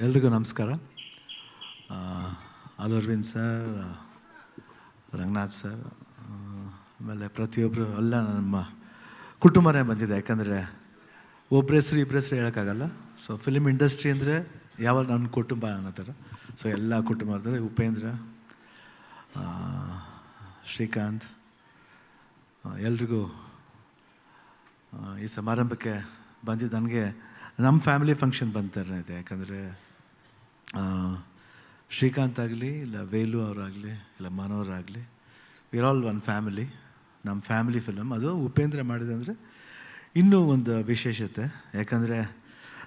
ಎಲ್ರಿಗೂ ನಮಸ್ಕಾರ. Arvind sir, Ranganath sir, ಆಮೇಲೆ ಪ್ರತಿಯೊಬ್ಬರು ಎಲ್ಲ ನಮ್ಮ ಕುಟುಂಬನೇ ಬಂದಿದೆ. ಯಾಕಂದರೆ ಇಬ್ಬರ ಹೆಸರು ಹೇಳೋಕ್ಕಾಗಲ್ಲ. ಸೊ ಫಿಲ್ಮ್ ಇಂಡಸ್ಟ್ರಿ ಅಂದರೆ ಯಾವಾಗ ನನ್ನ ಕುಟುಂಬ ಅನ್ನೋ ಥರ. ಸೊ ಎಲ್ಲ ಕುಟುಂಬ ಇರ್ತಾರೆ. ಉಪೇಂದ್ರ, ಶ್ರೀಕಾಂತ್, ಎಲ್ರಿಗೂ ಈ ಸಮಾರಂಭಕ್ಕೆ ಬಂದಿದ್ದು ನನಗೆ ನಮ್ಮ ಫ್ಯಾಮಿಲಿ ಫಂಕ್ಷನ್ ಬಂತಾರೆ ಇದೆ. ಯಾಕಂದರೆ ಶ್ರೀಕಾಂತ್ ಆಗಲಿ, ಇಲ್ಲ ವೇಲು ಅವರಾಗಲಿ, ಇಲ್ಲ ಮನೋರಾಗಲಿ, ವಿರ್ ಆಲ್ ಒನ್ ಫ್ಯಾಮಿಲಿ. ನಮ್ಮ ಫ್ಯಾಮಿಲಿ ಫಿಲಮ್. ಅದು ಉಪೇಂದ್ರ ಮಾಡಿದೆ ಇನ್ನೂ ಒಂದು ವಿಶೇಷತೆ. ಯಾಕಂದರೆ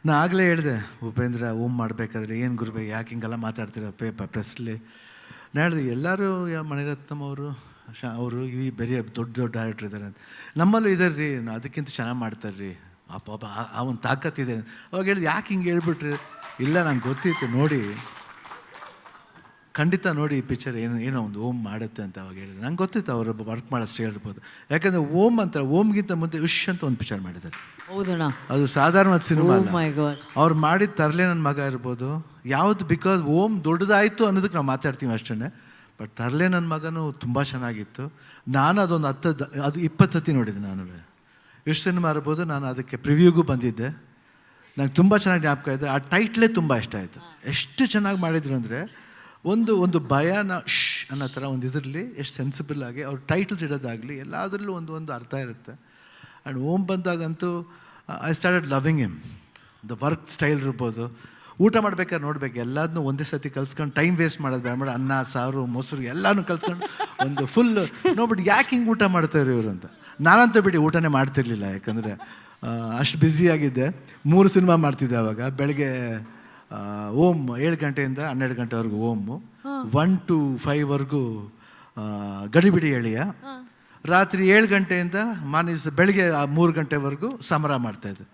ನಾನು ಆಗಲೇ ಹೇಳಿದೆ, ಉಪೇಂದ್ರ ಮಾಡಬೇಕಾದ್ರೆ ಏನು ಗುರುಬೆ ಯಾಕೆ ಹಿಂಗೆಲ್ಲ ಮಾತಾಡ್ತೀರ ಪ್ರೆಸ್ಲಿ. ನಾನು ಹೇಳಿದೆ ಎಲ್ಲರೂ ಮಣಿರತ್ನಂ ಅವರು ಈ ಬೇರೆ ದೊಡ್ಡ ಡೈರೆಕ್ಟ್ರ್ ಇದ್ದಾರೆ ಅಂತ. ನಮ್ಮಲ್ಲೂ ಇದ್ದಾರೆ ರೀ, ಅದಕ್ಕಿಂತ ಚೆನ್ನಾಗಿ ಮಾಡ್ತಾರೆ ರೀ, ಪಾಪ ಅವನ ತಾಕತ್ತಿದೆ. ಅವಾಗ ಹೇಳಿದೆ ಯಾಕೆ ಹಿಂಗೆ ಹೇಳ್ಬಿಟ್ರಿ. ಇಲ್ಲ ನಂಗೆ ಗೊತ್ತಿತ್ತು, ನೋಡಿ ಖಂಡಿತ ನೋಡಿ ಈ ಪಿಕ್ಚರ್ ಏನೋ ಒಂದು ಮಾಡುತ್ತೆ ಅಂತ ಅವಾಗ ಹೇಳಿದೆ. ನಂಗೆ ಗೊತ್ತಿತ್ತು ಅವರು ವರ್ಕ್ ಮಾಡೋಷ್ಟು ಹೇಳ್ಬೋದು. ಯಾಕಂದರೆ ಅಂತಾರೆ, ಓಮ್ಗಿಂತ ಮುಂದೆ ಉಶ್ ಅಂತ ಒಂದು ಪಿಕ್ಚರ್ ಮಾಡಿದ್ದಾರೆ. ಅದು ಸಾಧಾರಣ ಸಿನಿಮಾ ಅಲ್ಲ. ಅವ್ರು ಮಾಡಿದ ತರಲೆ ನನ್ನ ಮಗ ಇರ್ಬೋದು ಯಾವುದು. ಬಿಕಾಸ್ ದೊಡ್ಡದಾಯಿತು ಅನ್ನೋದಕ್ಕೆ ನಾವು ಮಾತಾಡ್ತೀವಿ ಅಷ್ಟೇ. ಬಟ್ ತರಲೆ ನನ್ನ ಮಗನೂ ತುಂಬ ಚೆನ್ನಾಗಿತ್ತು. ನಾನು ಅದೊಂದು 20 ಸತಿ ನೋಡಿದ್ದೆ. ನಾನು ಎಷ್ಟು ಸಿನಿಮಾ ಇರ್ಬೋದು. ನಾನು ಅದಕ್ಕೆ ಪ್ರಿವ್ಯೂಗೂ ಬಂದಿದ್ದೆ. ನಂಗೆ ತುಂಬ ಚೆನ್ನಾಗಿ ಜ್ಞಾಪಕ ಇದೆ. ಆ ಟೈಟ್ಲೇ ತುಂಬ ಇಷ್ಟ ಆಯಿತು. ಎಷ್ಟು ಚೆನ್ನಾಗಿ ಮಾಡಿದ್ರು ಅಂದರೆ ಒಂದು ಭಯನ ಅನ್ನೋ ಥರ ಒಂದು ಇದರಲ್ಲಿ ಎಷ್ಟು ಸೆನ್ಸಿಬಲ್ ಆಗಿ ಅವ್ರು ಟೈಟಲ್ಸ್ ಇಡೋದಾಗಲಿ ಎಲ್ಲದರಲ್ಲೂ ಒಂದು ಅರ್ಥ ಇರುತ್ತೆ. ಆ್ಯಂಡ್ ಬಂದಾಗಂತೂ I started loving him. The work style ಇರ್ಬೋದು. ಊಟ ಮಾಡ್ಬೇಕಾದ್ರೆ ನೋಡ್ಬೇಕು, ಎಲ್ಲದನ್ನೂ ಒಂದೇ ಸತಿ ಕಲ್ಸ್ಕೊಂಡು ಟೈಮ್ ವೇಸ್ಟ್ ಮಾಡೋದು ಬೇಡ. ಮಾಡಿ ಅನ್ನ ಸಾರು ಮೊಸರು ಎಲ್ಲನೂ ಕಲ್ಸ್ಕೊಂಡು ಒಂದು ಫುಲ್ ನೋಡ್ಬಿಟ್ಟು ಯಾಕೆ ಹಿಂಗೆ ಊಟ ಮಾಡ್ತಾರೆ ಇವರು ಅಂತ. ನಾನಂತೂ ಬಿಡಿ ಊಟನೇ ಮಾಡ್ತಿರ್ಲಿಲ್ಲ. ಯಾಕಂದರೆ ಅಷ್ಟು ಬ್ಯುಸಿಯಾಗಿದ್ದೆ. 3 ಸಿನಿಮಾ ಮಾಡ್ತಿದ್ದೆ ಆವಾಗ. ಬೆಳಗ್ಗೆ 7 ಗಂಟೆಯಿಂದ 12 ಗಂಟೆವರೆಗೂ 1 to 5 ಗಡಿಬಿಡಿ ಎಳೆಯ. ರಾತ್ರಿ 7 ಗಂಟೆಯಿಂದ ಬೆಳಗ್ಗೆ 3 ಗಂಟೆವರೆಗೂ ಸಮರ ಮಾಡ್ತಾಯಿದ್ದೆ.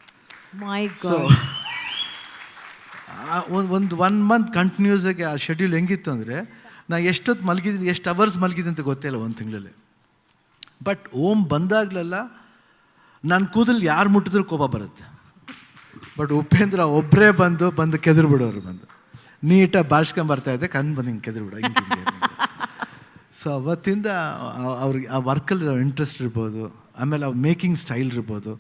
ಸೊ ಒಂದು 1 ಮಂತ್ ಕಂಟಿನ್ಯೂಸ್ ಆಗಿ ಆ ಶೆಡ್ಯೂಲ್ ಹೆಂಗಿತ್ತು ಅಂದರೆ ನಾನು ಎಷ್ಟೊತ್ತು ಮಲಗಿದ್ದೀನಿ, ಎಷ್ಟು ಅವರ್ಸ್ ಮಲಗಿದ್ದೀನಿ ಅಂತ ಗೊತ್ತಿಲ್ಲ ಒಂದು ತಿಂಗಳಲ್ಲಿ. ಬಟ್ ಬಂದಾಗಲೆಲ್ಲ ನನ್ನ ಕೂದಲು ಯಾರು ಮುಟ್ಟಿದ್ರೂ ಕೋಪ ಬರುತ್ತೆ. ಬಟ್ ಉಪೇಂದ್ರ ಒಬ್ಬರೇ ಬಂದು ಕೆದ್ರು ಬಿಡೋರು. ನೀಟಾಗಿ ಭಾಷ್ಕೊಂಬರ್ತಾಯಿದ್ದೆ, ಕಣ್ಣು ಬಂದು ಹಿಂಗೆ ಕೆದ್ರು ಬಿಡೋ ಹಿಂಗೆ. ಸೊ ಅವತ್ತಿಂದ ಅವ್ರಿಗೆ ಆ ವರ್ಕಲ್ಲಿ ಇಂಟ್ರೆಸ್ಟ್ ಇರ್ಬೋದು, ಆಮೇಲೆ ಅವ್ರ ಮೇಕಿಂಗ್ ಸ್ಟೈಲ್ ಇರ್ಬೋದು,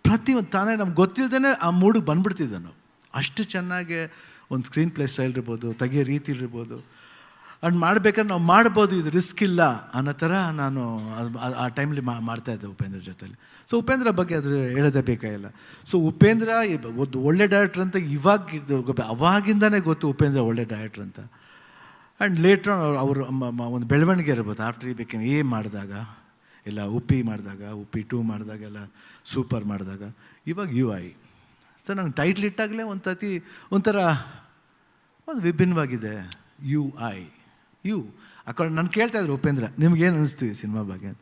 ಪ್ರತಿಯೊಂದು ತಾನೇ ನಮ್ಗೆ ಗೊತ್ತಿಲ್ಲದೇ ಆ ಮೂಡಿಗೆ ಬಂದುಬಿಡ್ತಿದ್ದೆ ನಾವು. ಅಷ್ಟು ಚೆನ್ನಾಗಿ ಒಂದು ಸ್ಕ್ರೀನ್ ಪ್ಲೇ ಸ್ಟೈಲ್ ಇರ್ಬೋದು, ತೆಗಿಯೋ ರೀತಿ ಇರ್ಬೋದು. ಅಂಡ್ ಮಾಡ್ಬೇಕಾದ್ರೆ ನಾವು ಮಾಡ್ಬೋದು, ಇದು ರಿಸ್ಕ್ ಇಲ್ಲ ಅನ್ನೋ ಥರ ನಾನು ಆ ಟೈಮ್ಲಿ ಮಾಡ್ತಾಯಿದ್ದೆ ಉಪೇಂದ್ರ ಜೊತೆಲಿ. ಸೊ ಉಪೇಂದ್ರ ಬಗ್ಗೆ ಅದು ಹೇಳೋದೇ ಬೇಕಾಗಿಲ್ಲ. ಸೊ ಉಪೇಂದ್ರ ಒಂದು ಒಳ್ಳೆ ಡೈರೆಕ್ಟ್ರ್ ಅಂತ ಅವಾಗಿಂದನೇ ಗೊತ್ತು ಉಪೇಂದ್ರ ಒಳ್ಳೆ ಡೈರೆಕ್ಟ್ರ್ ಅಂತ. ಆ್ಯಂಡ್ ಲೇಟ್ರ್ ಅವರು ಒಂದು ಬೆಳವಣಿಗೆ ಇರ್ಬೋದು. ಆಫ್ಟರ್ ಈ ಮಾಡಿದಾಗ, ಇಲ್ಲ ಮಾಡಿದಾಗ, ಉಪ್ಪಿ 2 ಮಾಡಿದಾಗೆಲ್ಲ ಸೂಪರ್ ಮಾಡಿದಾಗ, ಇವಾಗ UI. ಸೊ ನಂಗೆ ಟೈಟ್ಲ್ ಇಟ್ಟಾಗಲೇ ಒಂಥರ ಒಂದು ವಿಭಿನ್ನವಾಗಿದೆ. UI ಅಕೊಂಡು ನಾನು ಕೇಳ್ತಾಯಿದ್ರು ಉಪೇಂದ್ರ ನಿಮ್ಗೇನು ಅನ್ನಿಸ್ತೀವಿ ಸಿನಿಮಾ ಬಗ್ಗೆ ಅಂತ.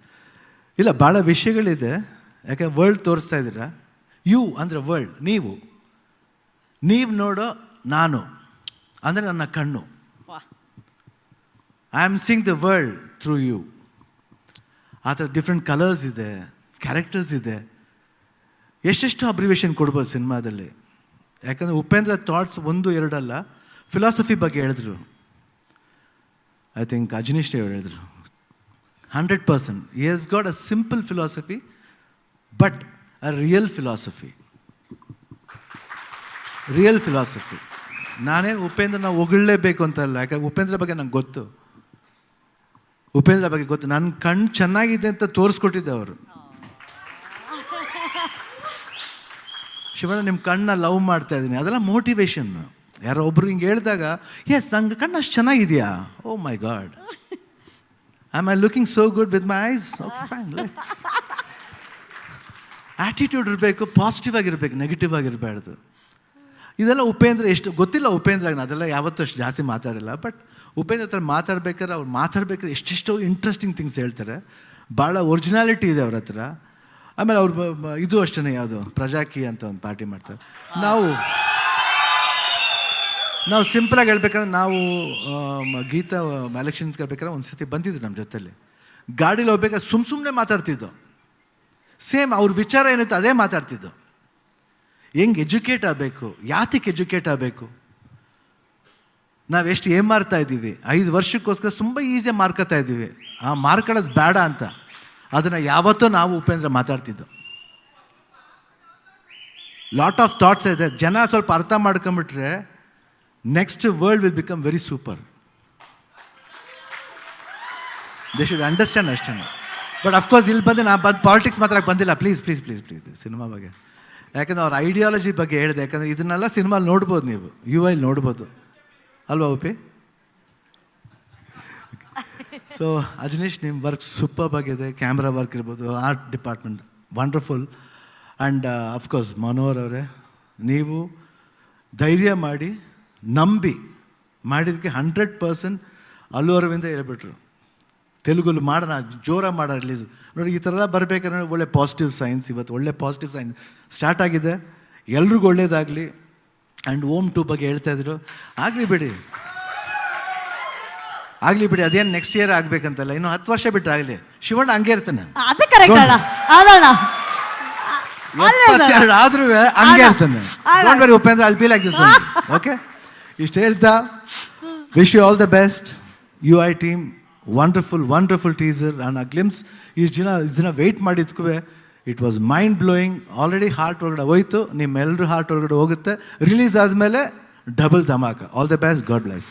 ಇಲ್ಲ ಭಾಳ ವಿಷಯಗಳಿದೆ. ಯಾಕೆ ವರ್ಲ್ಡ್ ತೋರಿಸ್ತಾ ಇದ್ದೀರಾ. ಅಂದರೆ ವರ್ಲ್ಡ್, ನೀವು ನೋಡೋ ನಾನು ಅಂದರೆ ನನ್ನ ಕಣ್ಣು. I am seeing the world through you. ಆ ಥರ ಡಿಫ್ರೆಂಟ್ ಕಲರ್ಸ್ ಇದೆ, ಕ್ಯಾರೆಕ್ಟರ್ಸ್ ಇದೆ. ಎಷ್ಟೆಷ್ಟು ಅಬ್ರಿವೇಷನ್ ಕೊಡ್ಬೋದು ಸಿನಿಮಾದಲ್ಲಿ. ಯಾಕಂದರೆ ಉಪೇಂದ್ರ ಥಾಟ್ಸ್ 1-2 ಅಲ್ಲ, ಫಿಲಾಸಫಿ ಬಗ್ಗೆ ಹೇಳಿದ್ರು. ಐ ಥಿಂಕ್ ಅಜನೀಶ್ ದೇವ್ ಹೇಳಿದ್ರು 100%. He has got a simple philosophy but a real philosophy. ನಾನೇನು ಉಪೇಂದ್ರ ನಾವು ಹೊಗಳಲೇಬೇಕು ಅಂತಲ್ಲ. ಯಾಕಂದ್ರೆ ಉಪೇಂದ್ರ ಬಗ್ಗೆ ನಂಗೆ ಗೊತ್ತು. ನನ್ನ ಕಣ್ಣು ಚೆನ್ನಾಗಿದೆ ಅಂತ ತೋರಿಸ್ಕೊಟ್ಟಿದ್ದೆ ಅವರು. ಶಿವಣ್ಣ ನಿಮ್ಮ ಕಣ್ಣನ್ನ ಲವ್ ಮಾಡ್ತಾ ಇದ್ದೀನಿ, ಅದೆಲ್ಲ ಮೋಟಿವೇಶನ್. ಯಾರೋ ಒಬ್ರು ಹಿಂಗೆ ಹೇಳಿದಾಗ ಎಸ್ ನಂಗೆ ಕಣ್ಣು ಅಷ್ಟು ಚೆನ್ನಾಗಿದೆಯಾ, oh my god, am I looking so good with my eyes. Attitude ಇರಬೇಕು, ಪಾಸಿಟಿವ್ ಆಗಿರ್ಬೇಕು, ನೆಗೆಟಿವ್ ಆಗಿರಬಾರ್ದು. ಇದೆಲ್ಲ ಉಪೇಂದ್ರ ಎಷ್ಟು ಗೊತ್ತಿಲ್ಲ. ಉಪೇಂದ್ರ ಅದೆಲ್ಲ ಯಾವತ್ತೂ ಅಷ್ಟು ಜಾಸ್ತಿ ಮಾತಾಡಿಲ್ಲ. ಬಟ್ ಉಪೇಂದ್ರ ಹತ್ರ ಮಾತಾಡ್ಬೇಕಾದ್ರೆ ಎಷ್ಟೆಷ್ಟೋ ಇಂಟ್ರೆಸ್ಟಿಂಗ್ ಥಿಂಗ್ಸ್ ಹೇಳ್ತಾರೆ. ಭಾಳ ಒರಿಜಿನಾಲಿಟಿ ಇದೆ ಅವ್ರ ಹತ್ರ. ಆಮೇಲೆ ಅವ್ರು ಇದು ಅಷ್ಟೇ, ಯಾವುದು ಪ್ರಜಾಕಿ ಅಂತ ಒಂದು ಪಾರ್ಟಿ ಮಾಡ್ತಾರೆ. ನಾವು ಸಿಂಪಲಾಗಿ ಹೇಳ್ಬೇಕಂದ್ರೆ ನಾವು ಗೀತಾ ಎಲೆಕ್ಷನ್ ಕೇಳ್ಬೇಕಾದ್ರೆ ಒಂದು ಸತಿ ಬಂದಿದ್ರು ನಮ್ಮ ಜೊತೆಲಿ. ಗಾಡೀಲಿ ಹೋಗ್ಬೇಕಾದ್ರೆ ಸುಮ್ಮನೆ ಮಾತಾಡ್ತಿದ್ದೋ. ಸೇಮ್ ಅವ್ರ ವಿಚಾರ ಏನಿತ್ತು ಅದೇ ಮಾತಾಡ್ತಿದ್ದೋ. ಹೆಂಗೆ ಎಜುಕೇಟ್ ಆಗಬೇಕು, ಯಾತಕ್ಕೆ ಎಜುಕೇಟ್ ಆಗಬೇಕು, ನಾವೆಷ್ಟು ಏನು ಮಾಡ್ತಾ ಇದ್ದೀವಿ, 5 ವರ್ಷಕ್ಕೋಸ್ಕರ ತುಂಬ ಈಸಿಯಾಗಿ ಮಾರ್ಕೋತಾ ಇದ್ದೀವಿ. ಆ ಮಾರ್ಕೊಳ್ಳೋದು ಬೇಡ ಅಂತ ಅದನ್ನು ಯಾವತ್ತೂ ನಾವು ಉಪೇಂದ್ರ ಮಾತಾಡ್ತಿದ್ದು. ಲಾಟ್ ಆಫ್ ಥಾಟ್ಸ್ ಇದೆ. ಜನ ಸ್ವಲ್ಪ ಅರ್ಥ ಮಾಡ್ಕೊಂಬಿಟ್ರೆ next world will become very super. They should understand ಅಷ್ಟೇ. ಬಟ್ ಅಫ್ಕೋರ್ಸ್ ಇಲ್ಲಿ ಬಂದು ನಾನು ಪಾಲಿಟಿಕ್ಸ್ ಮಾತಾಡಕ್ಕೆ ಬಂದಿಲ್ಲ. Please please please please please ಸಿನಿಮಾ ಬಗ್ಗೆ, ಯಾಕಂದ್ರೆ ಅವ್ರ ಐಡಿಯಾಲಜಿ ಬಗ್ಗೆ ಹೇಳಿದೆ. ಯಾಕಂದರೆ ಇದನ್ನೆಲ್ಲ ಸಿನಿಮಾಲಿ ನೋಡ್ಬೋದು, ನೀವು UI ನೋಡ್ಬೋದು ಅಲ್ವಾ ಉಪಿ? ಸೊ ಅಜನೀಶ್, ನಿಮ್ಮ ವರ್ಕ್ ಸೂಪರ್ ಆಗಿದೆ. ಕ್ಯಾಮ್ರಾ ವರ್ಕ್ ಇರ್ಬೋದು, art department wonderful. And of course Manohar ಅವರೇ, ನೀವು ಧೈರ್ಯ ಮಾಡಿ ನಂಬಿ ಮಾಡಿದ್ದಕ್ಕೆ 100% ಅಲ್ಲು ಅರವಿಂದ ಹೇಳ್ಬಿಟ್ರು ತೆಲುಗಲ್ಲಿ ಮಾಡೋಣ, ಜೋರಾಗಿ ಮಾಡೋಣ ರಿಲೀಸ್. ನೋಡಿ ಈ ಥರ ಎಲ್ಲ ಬರಬೇಕಂದ್ರೆ ಒಳ್ಳೆ ಪಾಸಿಟಿವ್ ಸೈನ್ಸ್. ಇವತ್ತು ಒಳ್ಳೆ ಪಾಸಿಟಿವ್ ಸೈನ್ಸ್ ಸ್ಟಾರ್ಟ್ ಆಗಿದೆ. ಎಲ್ರಿಗೂ ಒಳ್ಳೇದಾಗಲಿ. ಆ್ಯಂಡ್ ಓಮ್ 2 ಬಗ್ಗೆ ಹೇಳ್ತಾಯಿದ್ರು. ಆಗಲಿ ಬಿಡಿ, ಅದೇನು ನೆಕ್ಸ್ಟ್ ಇಯರ್ ಆಗಬೇಕಂತಲ್ಲ, ಇನ್ನು 10 ವರ್ಷ ಬಿಟ್ಟರೆ ಆಗಲಿ. ಶಿವಣ್ಣ ಹಂಗೆ ಇರ್ತಾನೆ, 72 ಆದ್ರೂ ಹಂಗೆ ಇರ್ತಾನೆ. Don't worry Upendra, I will be like this. Okay, ಇಷ್ಟು ಹೇಳ್ತಾ wish you all the best. UI team wonderful teaser and a glimpse. ಇಷ್ಟು ದಿನ ವೆಯ್ಟ್ ಮಾಡಿದ್ಕೂ it was mind blowing. Already heart ಒಳಗಡೆ ಹೋಯ್ತು, ನಿಮ್ಮೆಲ್ಲರೂ ಹಾರ್ಟ್ ಒಳಗಡೆ ಹೋಗುತ್ತೆ. ರಿಲೀಸ್ ಆದಮೇಲೆ ಡಬಲ್ ಧಮಾಕ. All the best, god bless.